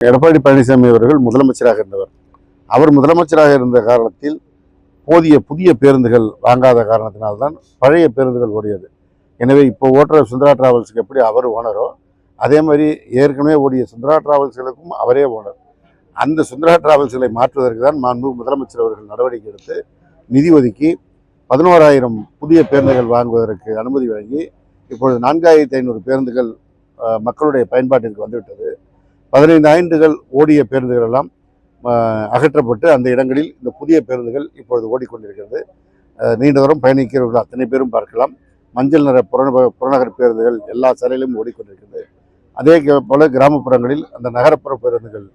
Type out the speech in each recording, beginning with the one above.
எடப்பாடி பழனிசாமி அவர்கள் முதலமைச்சராக இருந்தவர். அவர் முதலமைச்சராக இருந்த காரணத்தில் போதிய புதிய பேருந்துகள் வாங்காத காரணத்தினால்தான் பழைய பேருந்துகள் ஓடியது. எனவே இப்போ ஓட்டுற சுந்தரா டிராவல்ஸுக்கு எப்படி அவர் ஓனரோ அதே மாதிரி ஏற்கனவே ஓடிய சுந்தரா டிராவல்ஸ்களுக்கும் அவரே ஓனர். அந்த சுந்தரா டிராவல்ஸ்களை மாற்றுவதற்கு தான் மாண்பு முதலமைச்சர் அவர்கள் நடவடிக்கை எடுத்து நிதி ஒதுக்கி 11,000 புதிய பேருந்துகள் வாங்குவதற்கு அனுமதி வழங்கி இப்பொழுது 4,500 பேருந்துகள் மக்களுடைய பயன்பாட்டிற்கு வந்துவிட்டது. 15 ஆண்டுகள் ஓடிய பேருந்துகள் எல்லாம் அகற்றப்பட்டு அந்த இடங்களில் இந்த புதிய பேருந்துகள் இப்பொழுது ஓடிக்கொண்டிருக்கிறது. நீண்ட தூரம் பயணிக்கிறவர்கள் அத்தனை பேரும் பார்க்கலாம். மஞ்சள் நிற புறநகர் பேருந்துகள் எல்லா சாலையிலும் ஓடிக்கொண்டிருக்கிறது. அதே போல கிராமப்புறங்களில் அந்த நகரப்புற பேருந்துகள்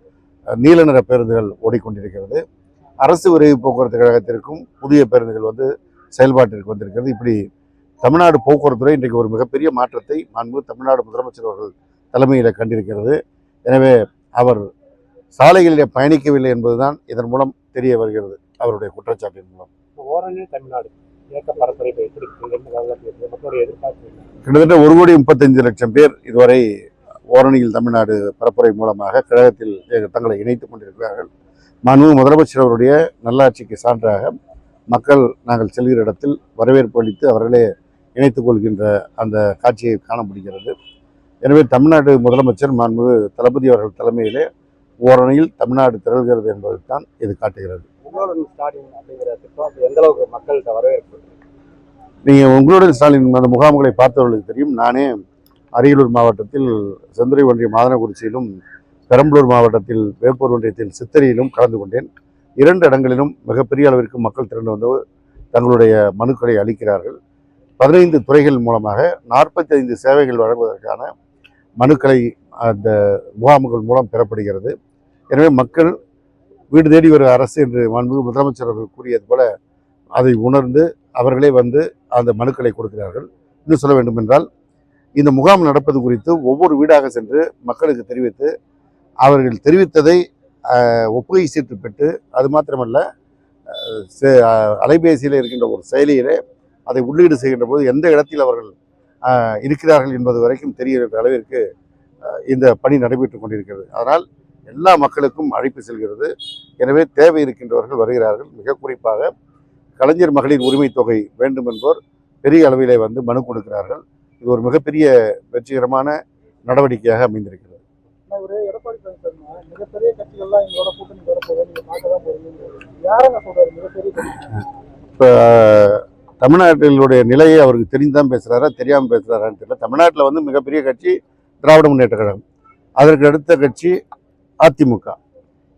நீல நிற பேருந்துகள் ஓடிக்கொண்டிருக்கிறது. அரசு விரைவு போக்குவரத்து கழகத்திற்கும் புதிய பேருந்துகள் வந்து செயல்பாட்டிற்கு வந்திருக்கிறது. இப்படி தமிழ்நாடு போக்குவரத்துறை இன்றைக்கு ஒரு மிகப்பெரிய மாற்றத்தை மாண்பு தமிழ்நாடு முதலமைச்சர் அவர்கள் தலைமையில் கண்டிருக்கிறது. எனவே அவர் சாலைகளிலே பயணிக்கவில்லை என்பதுதான் இதன் மூலம் தெரிய வருகிறது, அவருடைய குற்றச்சாட்டின் மூலம். கிட்டத்தட்ட 1,35,00,000 பேர் இதுவரை ஓரணியில் தமிழ்நாடு பரப்புரை மூலமாக கழகத்தில் தங்களை இணைத்துக் கொண்டிருக்கிறார்கள். மாண்பு முதலமைச்சர் அவருடைய நல்லாட்சிக்கு சான்றாக மக்கள் நாங்கள் செல்கிற இடத்தில் வரவேற்பு அளித்து அவர்களே இணைத்துக் கொள்கின்ற அந்த காட்சியை காண முடிகிறது. எனவே தமிழ்நாடு முதலமைச்சர் மாண்பு தளபதி அவர்கள் தலைமையிலே ஓரணியில் தமிழ்நாடு திரள்கிறது என்பதைத்தான் இது காட்டுகிறது. நீங்கள் உங்களுடன் ஸ்டாலின் அந்த முகாம்களை பார்த்தவர்களுக்கு தெரியும். நானே அரியலூர் மாவட்டத்தில் செந்துறை ஒன்றியம் மாதனக்குறிச்சியிலும், பெரம்பலூர் மாவட்டத்தில் வேப்பூர் ஒன்றியத்தில் சித்தரியிலும் கலந்து கொண்டேன். 2 இடங்களிலும் மிகப்பெரிய அளவிற்கு மக்கள் திரண்டு வந்து தங்களுடைய மனுக்களை அளிக்கிறார்கள். 15 துறைகள் மூலமாக 45 சேவைகள் வழங்குவதற்கான மனுக்களை அந்த முகாம்கள் மூலம் பெறப்படுகிறது. எனவே மக்கள் வீடு தேடி வரும் அரசு என்று மாண்பு முதலமைச்சர் அவர்கள் கூறியது போல அதை உணர்ந்து அவர்களே வந்து அந்த மனுக்களை கொடுக்கிறார்கள். இன்னும் சொல்ல வேண்டும் என்றால் இந்த முகாம் நடப்பது குறித்து ஒவ்வொரு வீடாக சென்று மக்களுக்கு தெரிவித்து அவர்கள் தெரிவித்ததை ஒப்புகை சீட்டு பெற்று அது மாத்திரமல்ல அலைபேசியில் இருக்கின்ற ஒரு செயலியிலே அதை உள்ளீடு செய்கின்ற போது எந்த இடத்தில் அவர்கள் இருக்கிறார்கள் என்பது வரைக்கும் தெரிகின்ற அளவிற்கு இந்த பணி நடைபெற்று கொண்டிருக்கிறது. அதனால் எல்லா மக்களுக்கும் அழைப்பு செல்கிறது. எனவே தேவை இருக்கின்றவர்கள் வருகிறார்கள். மிக குறிப்பாக கலைஞர் மகளிர் உரிமை தொகை வேண்டும் என்போர் பெரிய அளவிலே வந்து மனு கொடுக்கிறார்கள். இது ஒரு மிகப்பெரிய வெற்றிகரமான நடவடிக்கையாக அமைந்திருக்கிறது. இப்போ தமிழ்நாட்டினுடைய நிலையை அவருக்கு தெரிந்துதான் பேசுகிறாரா தெரியாமல் பேசுகிறாரான்னு தெரியல. தமிழ்நாட்டில் வந்து மிகப்பெரிய கட்சி திராவிட முன்னேற்ற கழகம், அதற்கு அடுத்த கட்சி அதிமுக.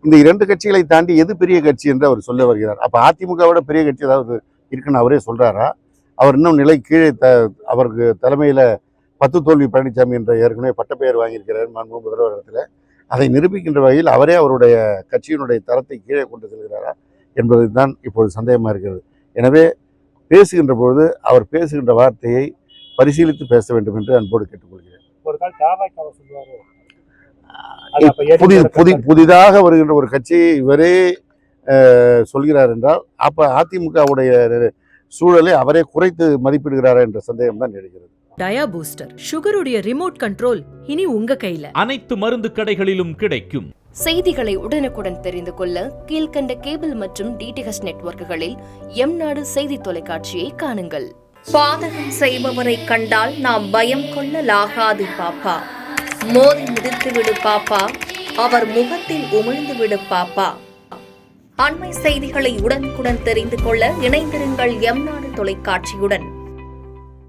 இந்த 2 கட்சிகளை தாண்டி எது பெரிய கட்சி என்று அவர் சொல்ல வருகிறார். அப்போ அதிமுகவோட பெரிய கட்சி ஏதாவது இருக்குன்னு அவரே சொல்கிறாரா? அவர் இன்னும் நிலை கீழே அவருக்கு தலைமையில் 10 தோல்வி பழனிசாமி என்ற ஏற்கனவே பட்டப்பெயர் வாங்கியிருக்கிறார் மாண்பு முதல்வர் இடத்துல. அதை நிரூபிக்கின்ற வகையில் அவரே அவருடைய கட்சியினுடைய தரத்தை கீழே கொண்டு செல்கிறாரா என்பது தான் இப்போது சந்தேகமாக இருக்கிறது. எனவே பேசுகின்ற பொழுது அவர் பேசுகின்ற வார்த்தையை பரிசீலித்து பேச வேண்டும் என்று அன்போடு கேட்டுக்கொள்கிறேன். புதிதாக வருகின்ற ஒரு கட்சியை இவரே சொல்கிறார் என்றால் அப்ப அதிமுகவுடைய சூழலை அவரே குறைத்து மதிப்பிடுகிறாரா என்ற சந்தேகம் தான் எழுகிறது. டயா பூஸ்டர் சுகருடைய ரிமோட் கண்ட்ரோல் இனி உங்க கையில. அனைத்து மருந்து கடைகளிலும் கிடைக்கும். செய்திகளை உடனுக்குடன் தெரிந்து கொள்ள கீழ்கண்ட கேபிள் மற்றும் டிடிஎச் நெட்வொர்க்குகளில் எம்நாடு செய்தி தொலைக்காட்சியை காணுங்கள். பாதகம் செய்பவரை கண்டால் நாம் பயம் கொள்ளலாகாது பாப்பா. மோதி மிதித்து விடு பாப்பா, அவர் முகத்தில் உமிழ்ந்து விடு பாப்பா. அண்மை செய்திகளை உடனுக்குடன் தெரிந்து கொள்ள இணைந்திருங்கள் எம்நாடு தொலைக்காட்சியுடன்.